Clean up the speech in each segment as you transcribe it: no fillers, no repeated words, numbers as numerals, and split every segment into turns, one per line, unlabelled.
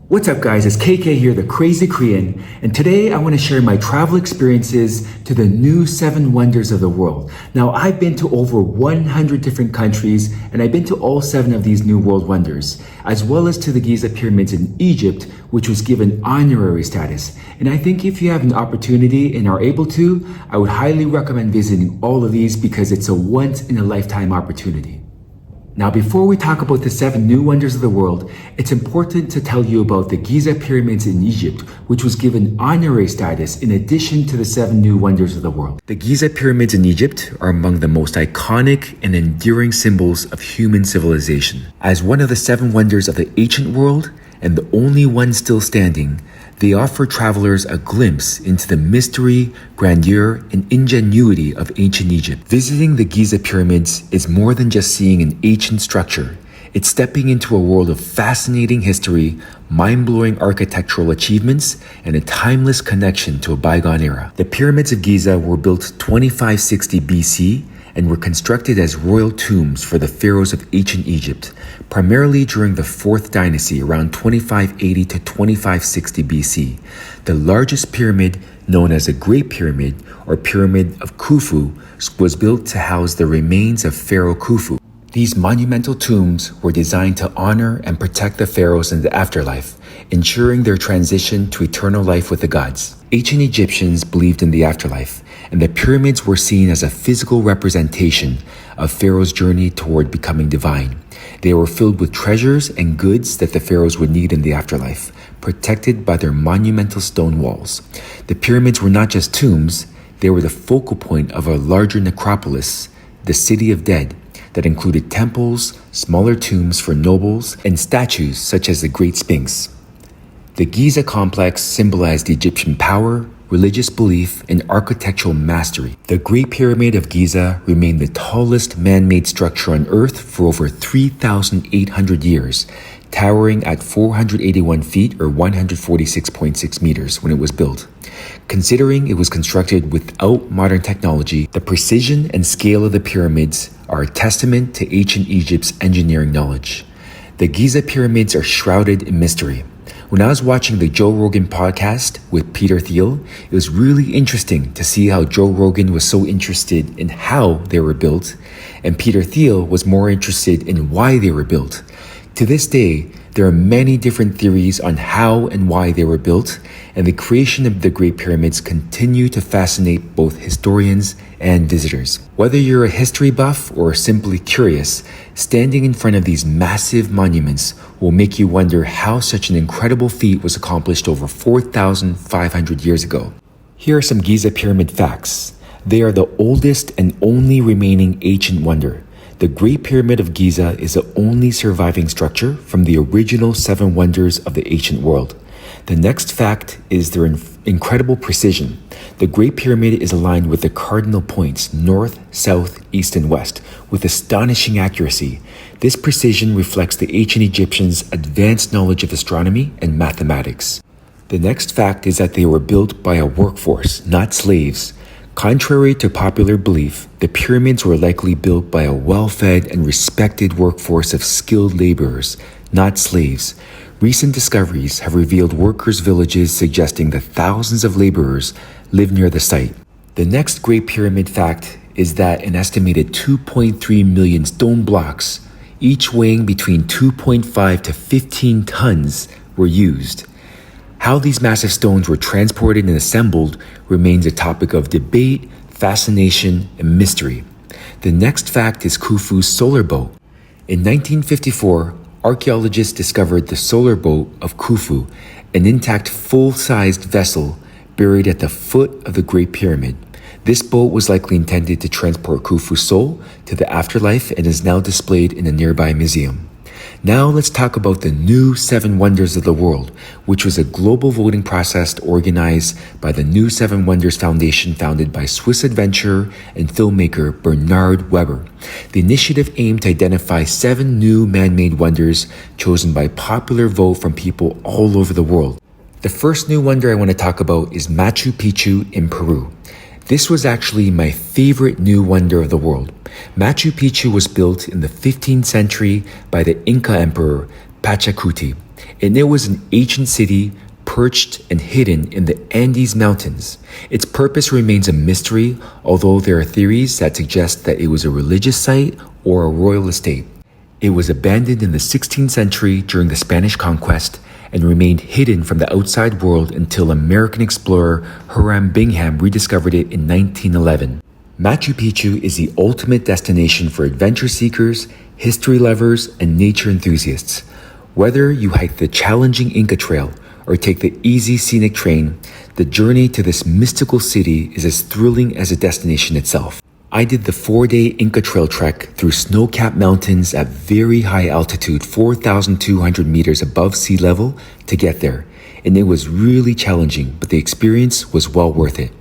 What's up guys, it's KK here, the Krazy Korean, and today I want to share my travel experiences to the new 7 wonders of the world. Now I've been to over 100 different countries and I've been to all 7 of these new world wonders, as well as to the Giza Pyramids in Egypt, which was given honorary status. And I think if you have an opportunity and are able to, I would highly recommend visiting all of these because it's a once in a lifetime opportunity. Now, before we talk about the 7 new wonders of the world, it's important to tell you about the Giza Pyramids in Egypt, which was given honorary status in addition to the 7 new wonders of the world. The Giza Pyramids in Egypt are among the most iconic and enduring symbols of human civilization. As one of the 7 wonders of the ancient world, and the only one still standing, they offer travelers a glimpse into the mystery, grandeur, and ingenuity of ancient Egypt. Visiting the Giza Pyramids is more than just seeing an ancient structure. It's stepping into a world of fascinating history, mind-blowing architectural achievements, and a timeless connection to a bygone era. The Pyramids of Giza were built 2560 BC and were constructed as royal tombs for the pharaohs of ancient Egypt, primarily during the 4th dynasty around 2580 to 2560 BC. The largest pyramid, known as the Great Pyramid or Pyramid of Khufu, was built to house the remains of Pharaoh Khufu. These monumental tombs were designed to honor and protect the pharaohs in the afterlife, ensuring their transition to eternal life with the gods. Ancient Egyptians believed in the afterlife, and the pyramids were seen as a physical representation of Pharaoh's journey toward becoming divine. They were filled with treasures and goods that the pharaohs would need in the afterlife, protected by their monumental stone walls. The pyramids were not just tombs, they were the focal point of a larger necropolis, the City of Dead, that included temples, smaller tombs for nobles, and statues such as the Great Sphinx. The Giza complex symbolized Egyptian power, religious belief, and architectural mastery. The Great Pyramid of Giza remained the tallest man-made structure on Earth for over 3,800 years, towering at 481 feet or 146.6 meters when it was built. Considering it was constructed without modern technology, the precision and scale of the pyramids are a testament to ancient Egypt's engineering knowledge. The Giza Pyramids are shrouded in mystery. When I was watching the Joe Rogan podcast with Peter Thiel, it was really interesting to see how Joe Rogan was so interested in how they were built, and Peter Thiel was more interested in why they were built. To this day, there are many different theories on how and why they were built, and the creation of the Great Pyramids continue to fascinate both historians and visitors. Whether you're a history buff or simply curious, standing in front of these massive monuments will make you wonder how such an incredible feat was accomplished over 4,500 years ago. Here are some Giza Pyramid facts. They are the oldest and only remaining ancient wonder. The Great Pyramid of Giza is the only surviving structure from the original 7 wonders of the ancient world. The next fact is their incredible precision. The Great Pyramid is aligned with the cardinal points north, south, east, and west with astonishing accuracy. This precision reflects the ancient Egyptians' advanced knowledge of astronomy and mathematics. The next fact is that they were built by a workforce, not slaves. Contrary to popular belief, the pyramids were likely built by a well-fed and respected workforce of skilled laborers, not slaves. Recent discoveries have revealed workers' villages suggesting that thousands of laborers live near the site. The next Great Pyramid fact is that an estimated 2.3 million stone blocks, each weighing between 2.5 to 15 tons, were used. How these massive stones were transported and assembled remains a topic of debate, fascination, and mystery. The next fact is Khufu's solar boat. In 1954, archaeologists discovered the solar boat of Khufu, an intact full-sized vessel buried at the foot of the Great Pyramid. This boat was likely intended to transport Khufu's soul to the afterlife and is now displayed in a nearby museum. Now let's talk about the new 7 wonders of the world, which was a global voting process organized by the New 7 Wonders Foundation, founded by Swiss adventurer and filmmaker Bernard Weber. The initiative aimed to identify 7 new man-made wonders chosen by popular vote from people all over the world. The first new wonder I want to talk about is Machu Picchu in Peru. This was actually my favorite new wonder of the world. Machu Picchu was built in the 15th century by the Inca emperor Pachacuti. and it was an ancient city perched and hidden in the Andes Mountains. Its purpose remains a mystery, although there are theories that suggest that it was a religious site or a royal estate. It was abandoned in the 16th century during the Spanish conquest and remained hidden from the outside world until American explorer Hiram Bingham rediscovered it in 1911. Machu Picchu is the ultimate destination for adventure seekers, history lovers, and nature enthusiasts. Whether you hike the challenging Inca Trail or take the easy scenic train, the journey to this mystical city is as thrilling as the destination itself. I did the 4-day Inca Trail trek through snow-capped mountains at very high altitude, 4,200 meters above sea level, to get there. And it was really challenging, but the experience was well worth it.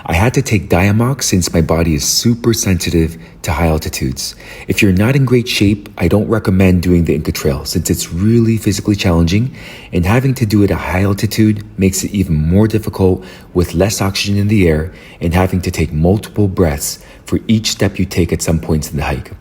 I had to take Diamox since my body is super sensitive to high altitudes. If you're not in great shape, I don't recommend doing the Inca Trail since it's really physically challenging, and having to do it at high altitude makes it even more difficult with less oxygen in the air and having to take multiple breaths for each step you take at some points in the hike.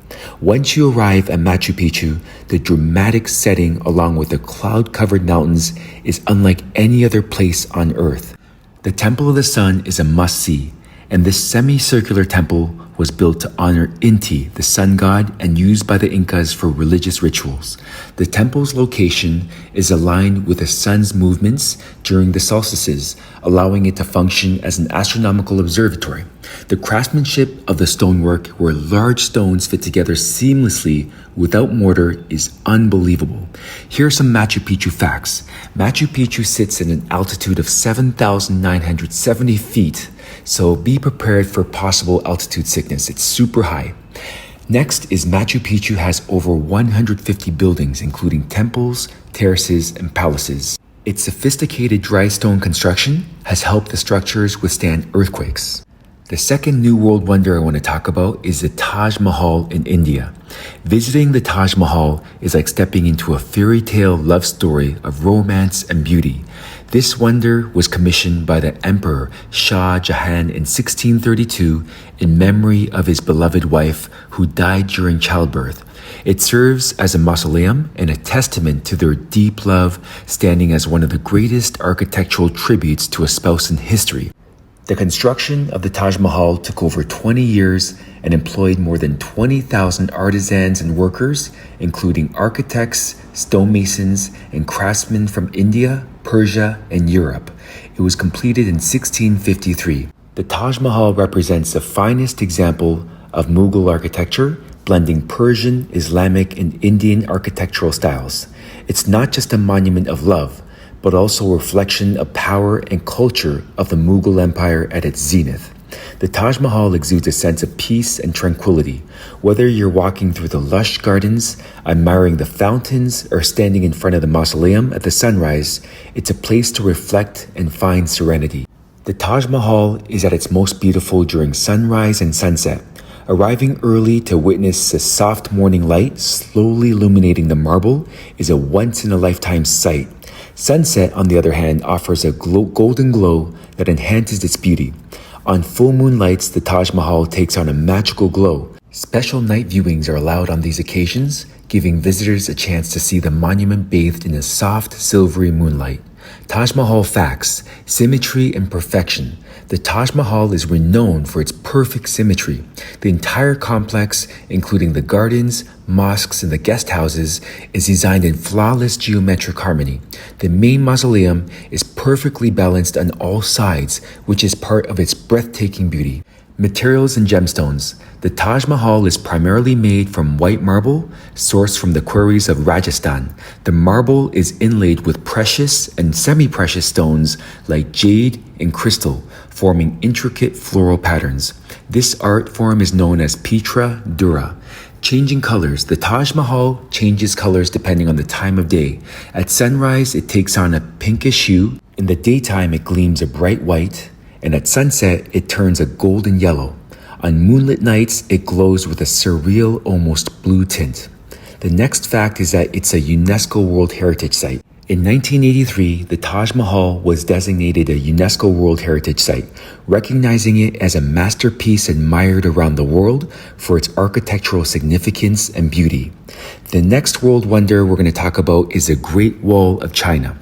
Once you arrive at Machu Picchu, the dramatic setting along with the cloud-covered mountains is unlike any other place on Earth. The Temple of the Sun is a must-see, and this semicircular temple was built to honor Inti, the sun god, and used by the Incas for religious rituals. The temple's location is aligned with the sun's movements during the solstices, allowing it to function as an astronomical observatory. The craftsmanship of the stonework, where large stones fit together seamlessly without mortar, is unbelievable. Here are some Machu Picchu facts. Machu Picchu sits at an altitude of 7,970 feet, so be prepared for possible altitude sickness. It's super high. Next is Machu Picchu has over 150 buildings, including temples, terraces, and palaces. Its sophisticated dry stone construction has helped the structures withstand earthquakes. The second New World wonder I want to talk about is the Taj Mahal in India. Visiting the Taj Mahal is like stepping into a fairy tale love story of romance and beauty. This wonder was commissioned by the Emperor Shah Jahan in 1632 in memory of his beloved wife who died during childbirth. It serves as a mausoleum and a testament to their deep love, standing as one of the greatest architectural tributes to a spouse in history. The construction of the Taj Mahal took over 20 years and employed more than 20,000 artisans and workers, including architects, stonemasons, and craftsmen from India, Persia, and Europe. It was completed in 1653. The Taj Mahal represents the finest example of Mughal architecture, blending Persian, Islamic, and Indian architectural styles. It's not just a monument of love, but also a reflection of power and culture of the Mughal Empire at its zenith. The Taj Mahal exudes a sense of peace and tranquility. Whether you're walking through the lush gardens, admiring the fountains, or standing in front of the mausoleum at the sunrise, it's a place to reflect and find serenity. The Taj Mahal is at its most beautiful during sunrise and sunset. Arriving early to witness the soft morning light slowly illuminating the marble is a once-in-a-lifetime sight. Sunset, on the other hand, offers a golden glow that enhances its beauty. On full moon nights, the Taj Mahal takes on a magical glow. Special night viewings are allowed on these occasions, giving visitors a chance to see the monument bathed in a soft, silvery moonlight. Taj Mahal facts: symmetry and perfection. The Taj Mahal is renowned for its perfect symmetry. The entire complex, including the gardens, mosques, and the guest houses, is designed in flawless geometric harmony. The main mausoleum is perfectly balanced on all sides, which is part of its breathtaking beauty. Materials and gemstones. The Taj Mahal is primarily made from white marble, sourced from the quarries of Rajasthan. The marble is inlaid with precious and semi-precious stones like jade and crystal, forming intricate floral patterns. This art form is known as Petra Dura. Changing colors. The Taj Mahal changes colors depending on the time of day. At sunrise, it takes on a pinkish hue. In the daytime, it gleams a bright white. And at sunset, it turns a golden yellow. On moonlit nights, it glows with a surreal, almost blue tint. The next fact is that it's a UNESCO World Heritage Site. In 1983, the Taj Mahal was designated a UNESCO World Heritage Site, recognizing it as a masterpiece admired around the world for its architectural significance and beauty. The next world wonder we're going to talk about is the Great Wall of China.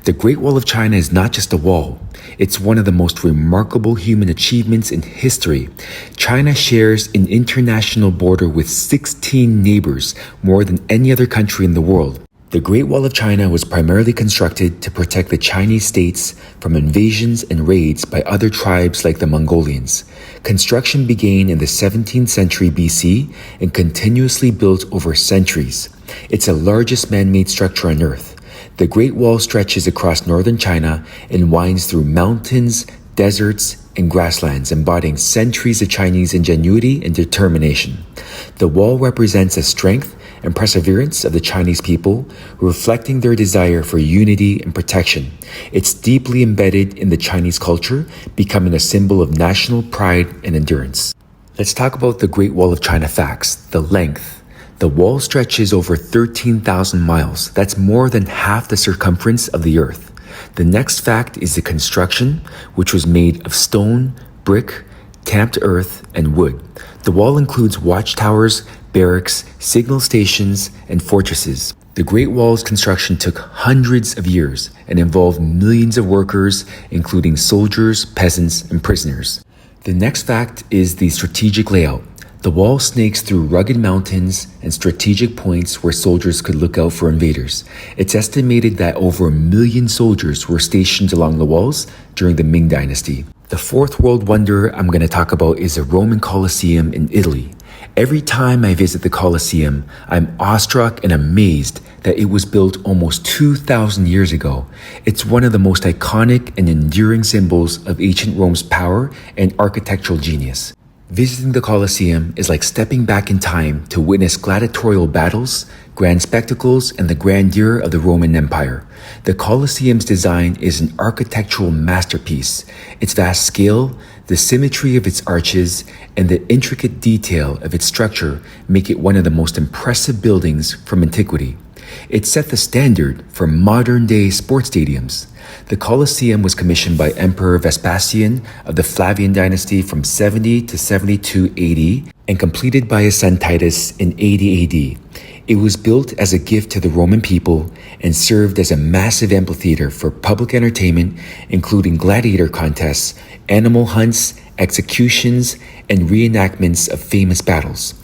The Great Wall of China is not just a wall. It's one of the most remarkable human achievements in history. China shares an international border with 16 neighbors, more than any other country in the world. The Great Wall of China was primarily constructed to protect the Chinese states from invasions and raids by other tribes like the Mongolians. Construction began in the 17th century BC and continuously built over centuries. It's the largest man-made structure on Earth. The Great Wall stretches across northern China and winds through mountains, deserts, and grasslands, embodying centuries of Chinese ingenuity and determination. The wall represents the strength and perseverance of the Chinese people, reflecting their desire for unity and protection. It's deeply embedded in the Chinese culture, becoming a symbol of national pride and endurance. Let's talk about the Great Wall of China facts. The length. The wall stretches over 13,000 miles. That's more than half the circumference of the Earth. The next fact is the construction, which was made of stone, brick, tamped earth, and wood. The wall includes watchtowers, barracks, signal stations, and fortresses. The Great Wall's construction took hundreds of years and involved millions of workers, including soldiers, peasants, and prisoners. The next fact is the strategic layout. The wall snakes through rugged mountains and strategic points where soldiers could look out for invaders. It's estimated that over 1 million soldiers were stationed along the walls during the Ming Dynasty. The fourth world wonder I'm going to talk about is the Roman Coliseum in Italy. Every time I visit the Coliseum, I'm awestruck and amazed that it was built almost 2,000 years ago. It's one of the most iconic and enduring symbols of ancient Rome's power and architectural genius. Visiting the Coliseum is like stepping back in time to witness gladiatorial battles, grand spectacles, and the grandeur of the Roman Empire. The Coliseum's design is an architectural masterpiece. Its vast scale, the symmetry of its arches, and the intricate detail of its structure make it one of the most impressive buildings from antiquity. It set the standard for modern-day sports stadiums. The Colosseum was commissioned by Emperor Vespasian of the Flavian dynasty from 70 to 72 AD and completed by his son Titus in 80 AD. It was built as a gift to the Roman people and served as a massive amphitheater for public entertainment, including gladiator contests, animal hunts, executions, and reenactments of famous battles.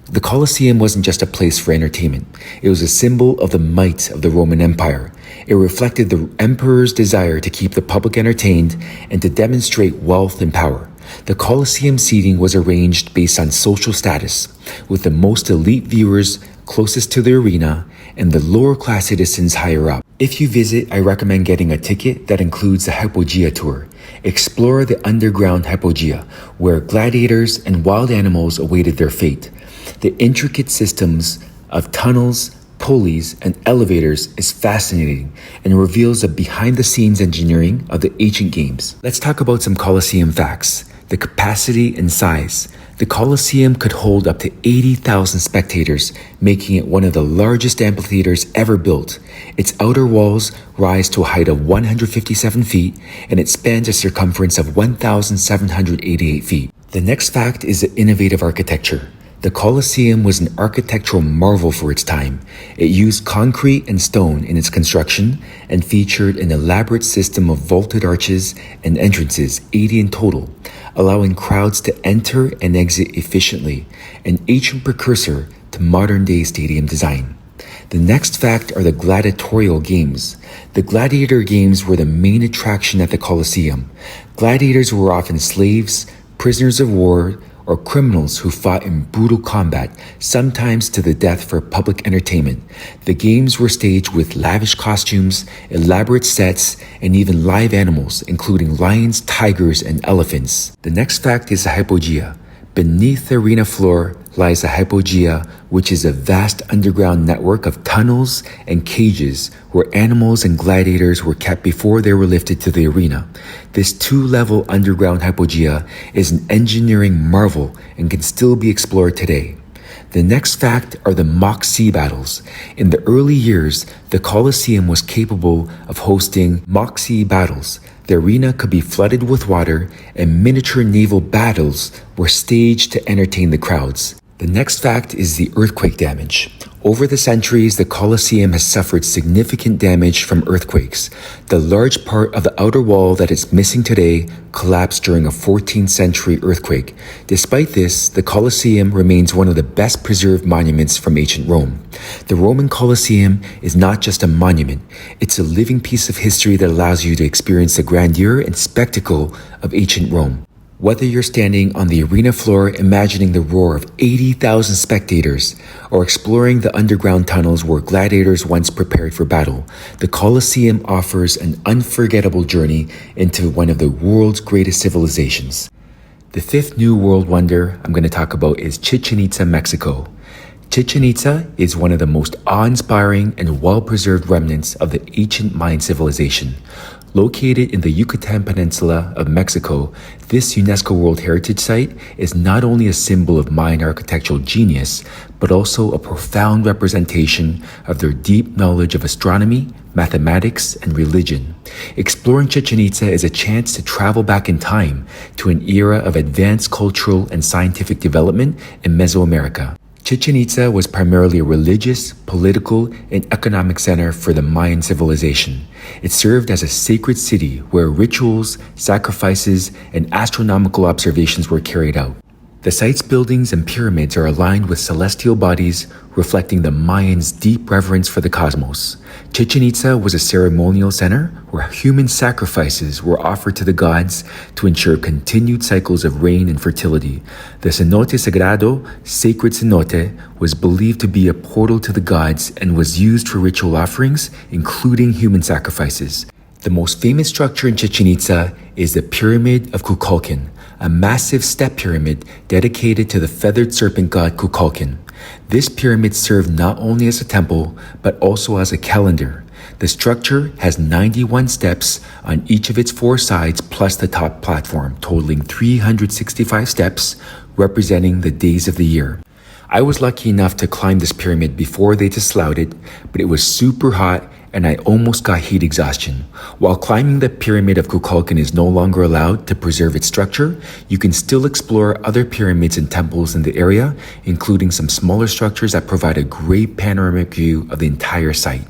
The Colosseum wasn't just a place for entertainment. It was a symbol of the might of the Roman Empire. It reflected the emperor's desire to keep the public entertained and to demonstrate wealth and power. The Colosseum seating was arranged based on social status, with the most elite viewers closest to the arena and the lower class citizens higher up. If you visit, I recommend getting a ticket that includes the Hypogea tour. Explore the underground Hypogea, where gladiators and wild animals awaited their fate. The intricate systems of tunnels, pulleys, and elevators is fascinating and reveals the behind-the-scenes engineering of the ancient games. Let's talk about some Colosseum facts. The capacity and size. The Colosseum could hold up to 80,000 spectators, making it one of the largest amphitheaters ever built. Its outer walls rise to a height of 157 feet, and it spans a circumference of 1,788 feet. The next fact is the innovative architecture. The Colosseum was an architectural marvel for its time. It used concrete and stone in its construction and featured an elaborate system of vaulted arches and entrances, 80 in total, allowing crowds to enter and exit efficiently, an ancient precursor to modern-day stadium design. The next fact are the gladiatorial games. The gladiator games were the main attraction at the Colosseum. Gladiators were often slaves, prisoners of war, or criminals who fought in brutal combat, sometimes to the death for public entertainment. The games were staged with lavish costumes, elaborate sets, and even live animals, including lions, tigers, and elephants. The next fact is the Hypogea. Beneath the arena floor lies the Hypogea, which is a vast underground network of tunnels and cages where animals and gladiators were kept before they were lifted to the arena. This two-level underground Hypogea is an engineering marvel and can still be explored today. The next fact are the mock sea battles. In the early years, the Coliseum was capable of hosting mock sea battles. The arena could be flooded with water, and miniature naval battles were staged to entertain the crowds. The next fact is the earthquake damage. Over the centuries, the Colosseum has suffered significant damage from earthquakes. The large part of the outer wall that is missing today collapsed during a 14th century earthquake. Despite this, the Colosseum remains one of the best preserved monuments from ancient Rome. The Roman Colosseum is not just a monument, it's a living piece of history that allows you to experience the grandeur and spectacle of ancient Rome. Whether you're standing on the arena floor imagining the roar of 80,000 spectators or exploring the underground tunnels where gladiators once prepared for battle, the Colosseum offers an unforgettable journey into one of the world's greatest civilizations. The fifth New World Wonder I'm going to talk about is Chichen Itza, Mexico. Chichen Itza is one of the most awe-inspiring and well-preserved remnants of the ancient Mayan civilization. Located in the Yucatan Peninsula of Mexico, this UNESCO World Heritage Site is not only a symbol of Mayan architectural genius, but also a profound representation of their deep knowledge of astronomy, mathematics, and religion. Exploring Chichen Itza is a chance to travel back in time to an era of advanced cultural and scientific development in Mesoamerica. Chichen Itza was primarily a religious, political, and economic center for the Mayan civilization. It served as a sacred city where rituals, sacrifices, and astronomical observations were carried out. The site's buildings and pyramids are aligned with celestial bodies, reflecting the Mayans' deep reverence for the cosmos. Chichen Itza was a ceremonial center where human sacrifices were offered to the gods to ensure continued cycles of rain and fertility. The cenote sagrado, sacred cenote, was believed to be a portal to the gods and was used for ritual offerings, including human sacrifices. The most famous structure in Chichen Itza is the Pyramid of Kukulkan, a massive step pyramid dedicated to the feathered serpent god Kukulkan. This pyramid served not only as a temple, but also as a calendar. The structure has 91 steps on each of its four sides plus the top platform, totaling 365 steps, representing the days of the year. I was lucky enough to climb this pyramid before they disallowed it, but it was super hot and I almost got heat exhaustion. While climbing the Pyramid of Kukulkan is no longer allowed to preserve its structure, you can still explore other pyramids and temples in the area, including some smaller structures that provide a great panoramic view of the entire site.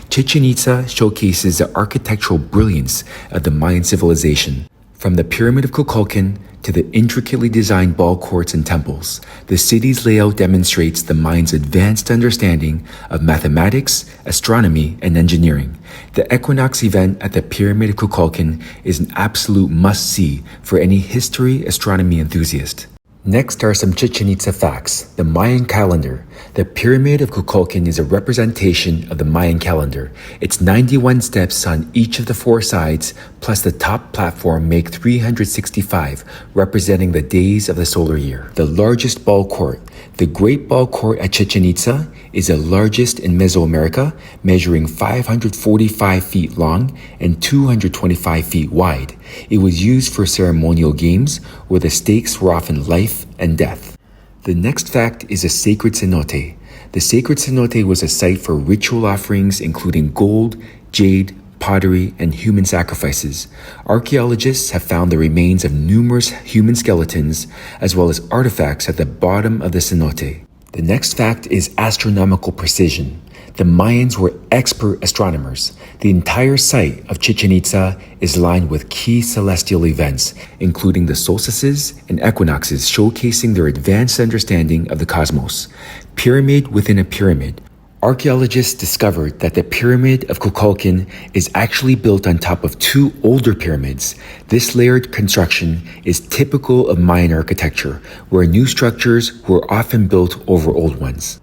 Chichen Itza showcases the architectural brilliance of the Mayan civilization. From the Pyramid of Kukulkan to the intricately designed ball courts and temples, the city's layout demonstrates the Mayans' advanced understanding of mathematics, astronomy, and engineering. The equinox event at the Pyramid of Kukulkan is an absolute must-see for any history astronomy enthusiast. Next are some Chichen Itza facts. The Mayan calendar. The Pyramid of Kukulkan is a representation of the Mayan calendar. Its 91 steps on each of the four sides, plus the top platform, make 365, representing the days of the solar year. The largest ball court. The Great Ball Court at Chichen Itza is the largest in Mesoamerica, measuring 545 feet long and 225 feet wide. It was used for ceremonial games where the stakes were often life and death. The next fact is a sacred cenote. The sacred cenote was a site for ritual offerings including gold, jade, pottery, and human sacrifices. Archaeologists have found the remains of numerous human skeletons as well as artifacts at the bottom of the cenote. The next fact is astronomical precision. The Mayans were expert astronomers. The entire site of Chichen Itza is lined with key celestial events, including the solstices and equinoxes, showcasing their advanced understanding of the cosmos. Pyramid within a pyramid. Archaeologists discovered that the Pyramid of Kukulkan is actually built on top of two older pyramids. This layered construction is typical of Mayan architecture, where new structures were often built over old ones.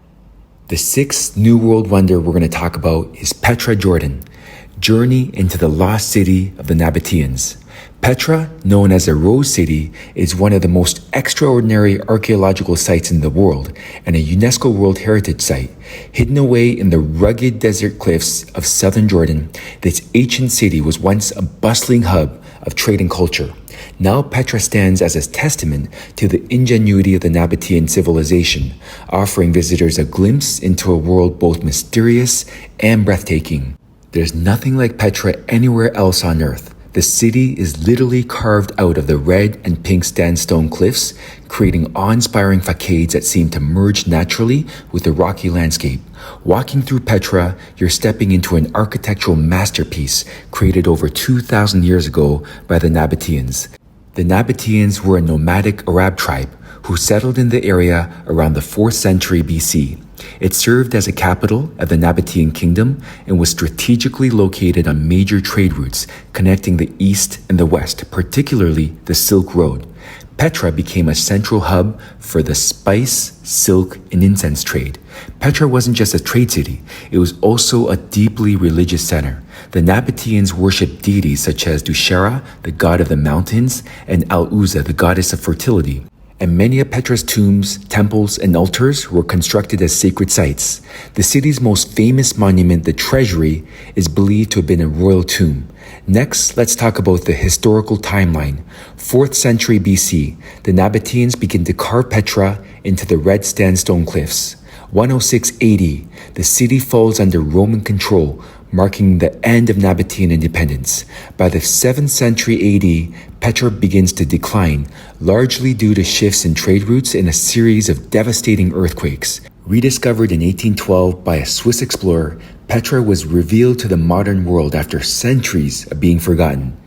The sixth New World Wonder we're going to talk about is Petra, Jordan. Journey into the lost city of the Nabateans. Petra, known as the Rose City, is one of the most extraordinary archaeological sites in the world and a UNESCO World Heritage Site. Hidden away in the rugged desert cliffs of southern Jordan, this ancient city was once a bustling hub of trade and culture. Now Petra stands as a testament to the ingenuity of the Nabatean civilization, offering visitors a glimpse into a world both mysterious and breathtaking. There's nothing like Petra anywhere else on Earth. The city is literally carved out of the red and pink sandstone cliffs, creating awe-inspiring facades that seem to merge naturally with the rocky landscape. Walking through Petra, you're stepping into an architectural masterpiece created over 2,000 years ago by the Nabateans. The Nabateans were a nomadic Arab tribe who settled in the area around the 4th century BC. It served as a capital of the Nabatean kingdom and was strategically located on major trade routes connecting the east and the west, particularly the Silk Road. Petra became a central hub for the spice, silk, and incense trade. Petra wasn't just a trade city, it was also a deeply religious center. The Nabateans worshipped deities such as Dushara, the god of the mountains, and Al-Uzza, the goddess of fertility. And many of Petra's tombs, temples, and altars were constructed as sacred sites. The city's most famous monument, the Treasury, is believed to have been a royal tomb. Next, let's talk about the historical timeline. 4th century BC, the Nabateans begin to carve Petra into the red sandstone cliffs. 106 AD, the city falls under Roman control, marking the end of Nabatean independence. By the 7th century AD, Petra begins to decline, largely due to shifts in trade routes and a series of devastating earthquakes. Rediscovered in 1812 by a Swiss explorer, Petra was revealed to the modern world after centuries of being forgotten.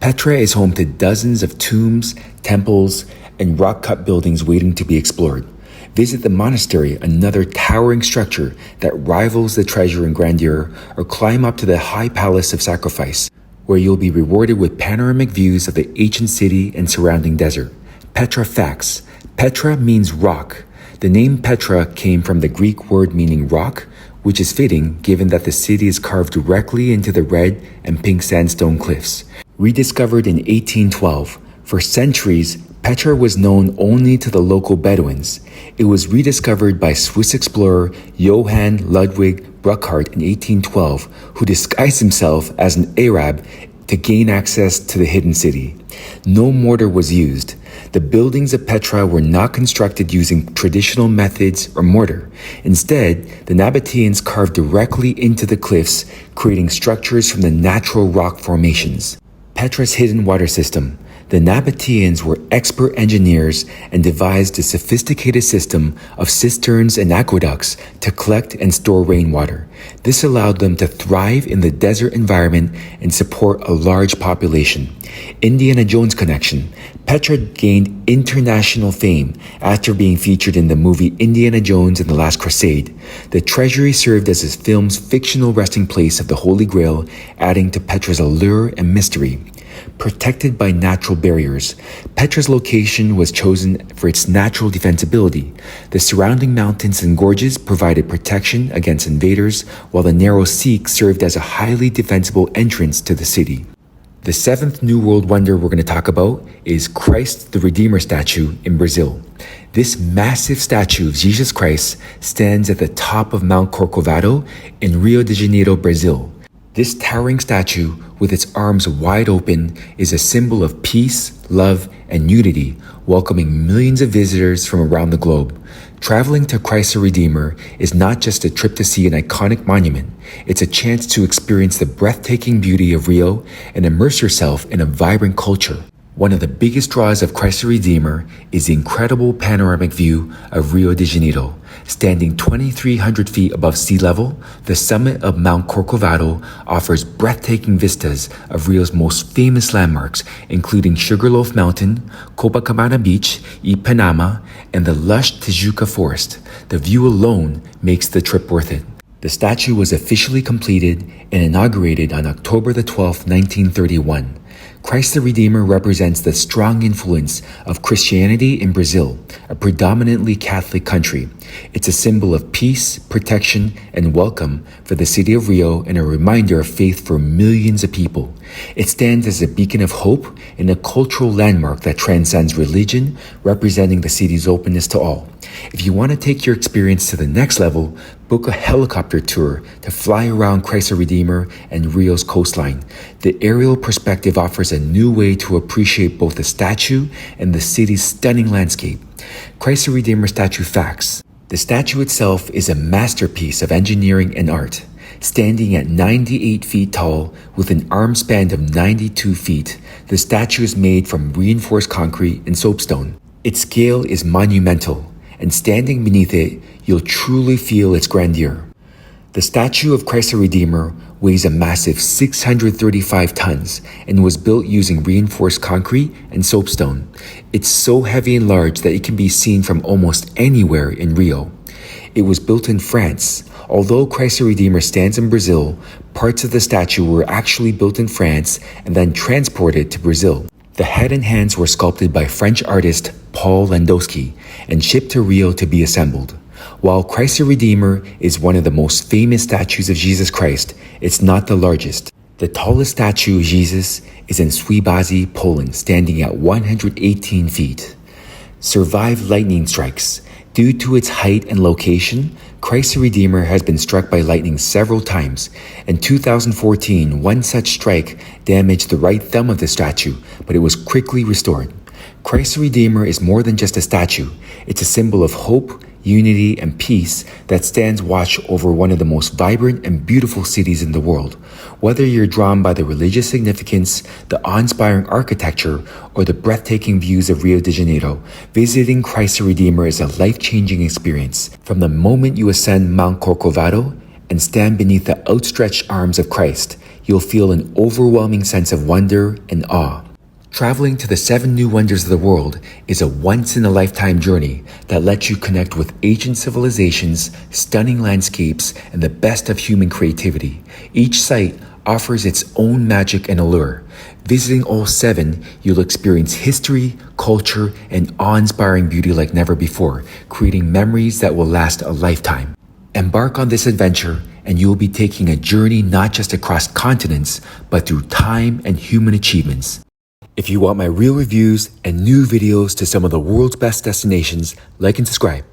Petra is home to dozens of tombs, temples, and rock-cut buildings waiting to be explored. Visit the monastery, another towering structure that rivals the treasure in grandeur, or climb up to the high palace of sacrifice, where you'll be rewarded with panoramic views of the ancient city and surrounding desert. Petra facts. Petra means rock. The name Petra came from the Greek word meaning rock, which is fitting given that the city is carved directly into the red and pink sandstone cliffs. Rediscovered in 1812, for centuries, Petra was known only to the local Bedouins. It was rediscovered by Swiss explorer Johann Ludwig Burckhardt in 1812, who disguised himself as an Arab to gain access to the hidden city. No mortar was used. The buildings of Petra were not constructed using traditional methods or mortar. Instead, the Nabateans carved directly into the cliffs, creating structures from the natural rock formations. Petra's hidden water system. The Nabateans were expert engineers and devised a sophisticated system of cisterns and aqueducts to collect and store rainwater. This allowed them to thrive in the desert environment and support a large population. Indiana Jones connection. Petra gained international fame after being featured in the movie Indiana Jones and the Last Crusade. The treasury served as his film's fictional resting place of the Holy Grail, adding to Petra's allure and mystery. Protected by natural barriers, Petra's location was chosen for its natural defensibility. The surrounding mountains and gorges provided protection against invaders, while the narrow Seek served as a highly defensible entrance to the city. The 7th New World wonder we're going to talk about is Christ the Redeemer statue in Brazil. This massive statue of Jesus Christ stands at the top of Mount Corcovado in Rio de Janeiro, Brazil. This towering statue, with its arms wide open, is a symbol of peace, love, and unity, welcoming millions of visitors from around the globe. Traveling to Christ the Redeemer is not just a trip to see an iconic monument, it's a chance to experience the breathtaking beauty of Rio and immerse yourself in a vibrant culture. One of the biggest draws of Christ the Redeemer is the incredible panoramic view of Rio de Janeiro. Standing 2,300 feet above sea level, the summit of Mount Corcovado offers breathtaking vistas of Rio's most famous landmarks, including Sugarloaf Mountain, Copacabana Beach, Ipanema, and the lush Tijuca Forest. The view alone makes the trip worth it. The statue was officially completed and inaugurated on October the 12th, 1931. Christ the Redeemer represents the strong influence of Christianity in Brazil, a predominantly Catholic country. It's a symbol of peace, protection, and welcome for the city of Rio and a reminder of faith for millions of people. It stands as a beacon of hope and a cultural landmark that transcends religion, representing the city's openness to all. If you want to take your experience to the next level, book a helicopter tour to fly around Christ the Redeemer and Rio's coastline. The aerial perspective offers a new way to appreciate both the statue and the city's stunning landscape. Christ the Redeemer statue facts. The statue itself is a masterpiece of engineering and art. Standing at 98 feet tall with an arm span of 92 feet, the statue is made from reinforced concrete and soapstone. Its scale is monumental, and standing beneath it, you'll truly feel its grandeur. The statue of Christ the Redeemer weighs a massive 635 tons and was built using reinforced concrete and soapstone. It's so heavy and large that it can be seen from almost anywhere in Rio. It was built in France. Although Christ the Redeemer stands in Brazil, parts of the statue were actually built in France and then transported to Brazil. The head and hands were sculpted by French artist Paul Landowski and shipped to Rio to be assembled. While Christ the Redeemer is one of the most famous statues of Jesus Christ, it's not the largest. The tallest statue of Jesus is in Świebodzej, Poland, standing at 118 feet. Survived lightning strikes. Due to its height and location, Christ the Redeemer has been struck by lightning several times. In 2014, one such strike damaged the right thumb of the statue, but it was quickly restored. Christ the Redeemer is more than just a statue. It's a symbol of hope, unity, and peace that stands watch over one of the most vibrant and beautiful cities in the world. Whether you're drawn by the religious significance, the awe-inspiring architecture, or the breathtaking views of Rio de Janeiro, visiting Christ the Redeemer is a life-changing experience. From the moment you ascend Mount Corcovado and stand beneath the outstretched arms of Christ, you'll feel an overwhelming sense of wonder and awe. Traveling to the 7 new wonders of the world is a once-in-a-lifetime journey that lets you connect with ancient civilizations, stunning landscapes, and the best of human creativity. Each site offers its own magic and allure. Visiting all 7, you'll experience history, culture, and awe-inspiring beauty like never before, creating memories that will last a lifetime. Embark on this adventure, and you'll be taking a journey not just across continents, but through time and human achievements. If you want my real reviews and new videos to some of the world's best destinations, like and subscribe.